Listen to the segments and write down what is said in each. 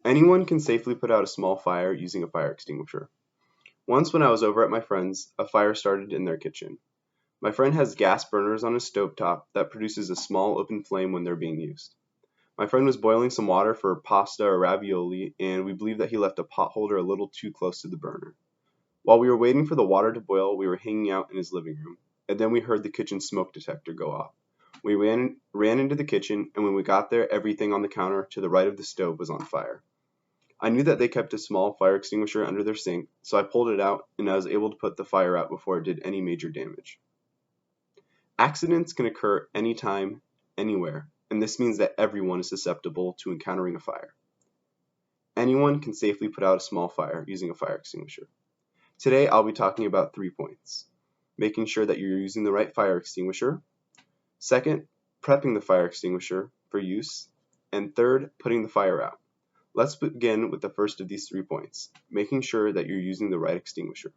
Anyone can safely put out a small fire using a fire extinguisher. Once when I was over at my friend's, a fire started in their kitchen. My friend has gas burners on his stovetop that produces a small open flame when they're being used. My friend was boiling some water for pasta or ravioli, and we believe that he left a pot holder a little too close to the burner. While we were waiting for the water to boil, we were hanging out in his living room, and then we heard the kitchen smoke detector go off. We ran into the kitchen, and when we got there, everything on the counter to the right of the stove was on fire. I knew that they kept a small fire extinguisher under their sink, so I pulled it out and I was able to put the fire out before it did any major damage. Accidents can occur anytime, anywhere, and this means that everyone is susceptible to encountering a fire. Anyone can safely put out a small fire using a fire extinguisher. Today I'll be talking about 3 points. Making sure that you're using the right fire extinguisher. Second, prepping the fire extinguisher for use. And third, putting the fire out. Let's begin with the first of these 3 points, making sure that you're using the right extinguisher.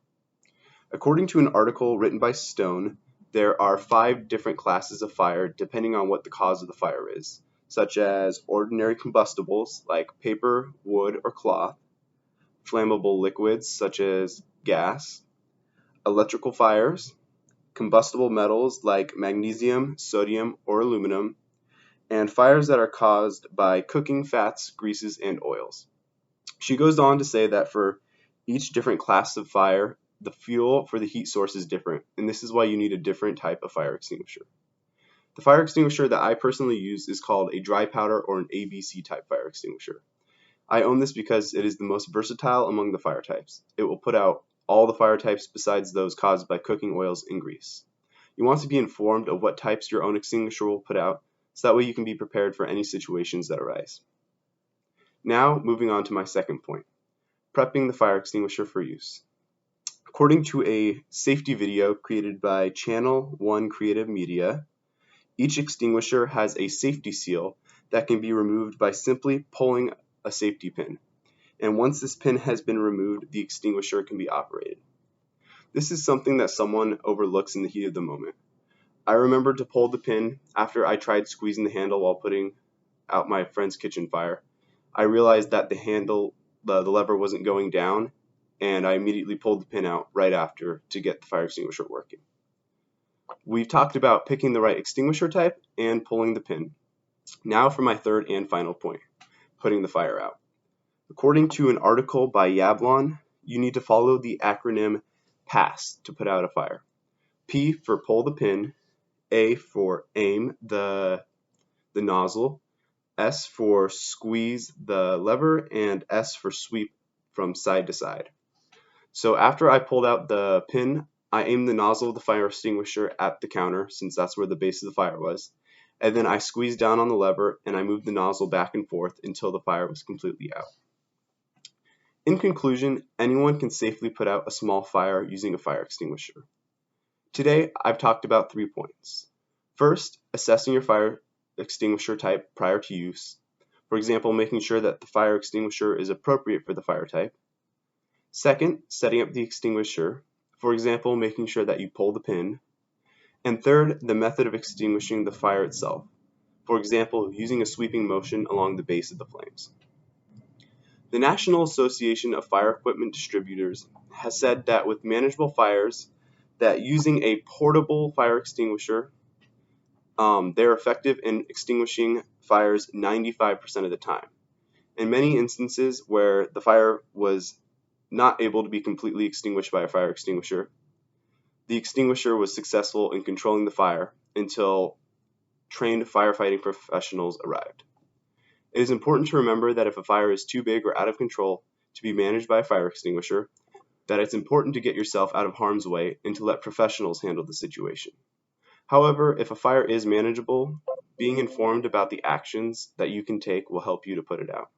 According to an article written by Stone, there are 5 different classes of fire depending on what the cause of the fire is, such as ordinary combustibles like paper, wood, or cloth, flammable liquids such as gas, electrical fires, combustible metals like magnesium, sodium, or aluminum, and fires that are caused by cooking fats, greases, and oils. She goes on to say that for each different class of fire, the fuel for the heat source is different, and this is why you need a different type of fire extinguisher. The fire extinguisher that I personally use is called a dry powder or an ABC type fire extinguisher. I own this because it is the most versatile among the fire types. It will put out all the fire types besides those caused by cooking oils and grease. You want to be informed of what types your own extinguisher will put out, so that way you can be prepared for any situations that arise. Now, moving on to my second point, prepping the fire extinguisher for use. According to a safety video created by Channel 1 Creative Media, each extinguisher has a safety seal that can be removed by simply pulling a safety pin. And once this pin has been removed, the extinguisher can be operated. This is something that someone overlooks in the heat of the moment. I remembered to pull the pin after I tried squeezing the handle while putting out my friend's kitchen fire. I realized that the lever wasn't going down, and I immediately pulled the pin out right after to get the fire extinguisher working. We've talked about picking the right extinguisher type and pulling the pin. Now for my third and final point, putting the fire out. According to an article by Yablon, you need to follow the acronym PASS to put out a fire. P for pull the pin, A for aim the nozzle, S for squeeze the lever, and S for sweep from side to side. So after I pulled out the pin, I aimed the nozzle of the fire extinguisher at the counter, since that's where the base of the fire was, and then I squeezed down on the lever and I moved the nozzle back and forth until the fire was completely out. In conclusion, anyone can safely put out a small fire using a fire extinguisher. Today, I've talked about 3 points. First, assessing your fire extinguisher type prior to use. For example, making sure that the fire extinguisher is appropriate for the fire type. Second, setting up the extinguisher. For example, making sure that you pull the pin. And third, the method of extinguishing the fire itself. For example, using a sweeping motion along the base of the flames. The National Association of Fire Equipment Distributors has said that with manageable fires, that using a portable fire extinguisher, they're effective in extinguishing fires 95% of the time. In many instances where the fire was not able to be completely extinguished by a fire extinguisher, the extinguisher was successful in controlling the fire until trained firefighting professionals arrived. It is important to remember that if a fire is too big or out of control to be managed by a fire extinguisher, that it's important to get yourself out of harm's way and to let professionals handle the situation. However, if a fire is manageable, being informed about the actions that you can take will help you to put it out.